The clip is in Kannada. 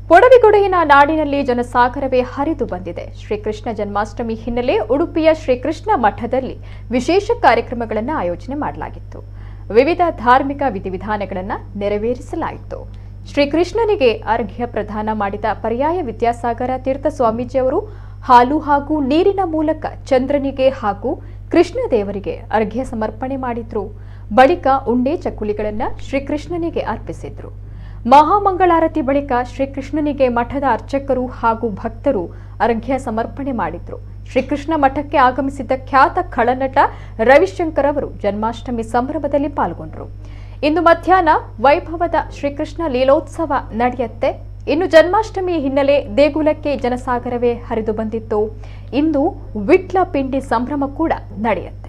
ಪೊಡವಿಗೊಡೆಯನ ನಾಡಿನಲ್ಲಿ ಜನಸಾಗರವೇ ಹರಿದು ಬಂದಿದೆ. ಶ್ರೀಕೃಷ್ಣ ಜನ್ಮಾಷ್ಟಮಿ ಹಿನ್ನೆಲೆ ಉಡುಪಿಯ ಶ್ರೀಕೃಷ್ಣ ಮಠದಲ್ಲಿ ವಿಶೇಷ ಕಾರ್ಯಕ್ರಮಗಳನ್ನು ಆಯೋಜನೆ ಮಾಡಲಾಗಿತ್ತು. ವಿವಿಧ ಧಾರ್ಮಿಕ ವಿಧಿವಿಧಾನಗಳನ್ನು ನೆರವೇರಿಸಲಾಯಿತು. ಶ್ರೀಕೃಷ್ಣನಿಗೆ ಅರ್ಘ್ಯ ಪ್ರದಾನ ಮಾಡಿದ ಪರ್ಯಾಯ ವಿದ್ಯಾಸಾಗರ ತೀರ್ಥ ಸ್ವಾಮೀಜಿ ಅವರು ಹಾಲು ಹಾಗೂ ನೀರಿನ ಮೂಲಕ ಚಂದ್ರನಿಗೆ ಹಾಗೂ ಕೃಷ್ಣದೇವರಿಗೆ ಅರ್ಘ್ಯ ಸಮರ್ಪಣೆ ಮಾಡಿದ್ರು. ಬಳಿಕ ಉಂಡೆ ಚಕ್ಕುಲಿಗಳನ್ನು ಶ್ರೀಕೃಷ್ಣನಿಗೆ ಅರ್ಪಿಸಿದ್ರು. ಮಹಾಮಂಗಳಾರತಿ ಬಳಿಕ ಶ್ರೀಕೃಷ್ಣನಿಗೆ ಮಠದ ಅರ್ಚಕರು ಹಾಗೂ ಭಕ್ತರು ಅರ್ಘ್ಯ ಸಮರ್ಪಣೆ ಮಾಡಿದ್ರು. ಶ್ರೀಕೃಷ್ಣ ಮಠಕ್ಕೆ ಆಗಮಿಸಿದ್ದ ಖ್ಯಾತ ಖಳನಟ ರವಿಶಂಕರ್ ಅವರು ಜನ್ಮಾಷ್ಟಮಿ ಸಂಭ್ರಮದಲ್ಲಿ ಪಾಲ್ಗೊಂಡರು. ಇಂದು ಮಧ್ಯಾಹ್ನ ವೈಭವದ ಶ್ರೀಕೃಷ್ಣ ಲೀಲೋತ್ಸವ ನಡೆಯುತ್ತೆ. ಇನ್ನು ಜನ್ಮಾಷ್ಟಮಿ ಹಿನ್ನೆಲೆ ದೇಗುಲಕ್ಕೆ ಜನಸಾಗರವೇ ಹರಿದು ಬಂದಿತ್ತು. ಇಂದು ವಿಟ್ಲ ಪಿಂಡಿ ಸಂಭ್ರಮ ಕೂಡ ನಡೆಯುತ್ತೆ.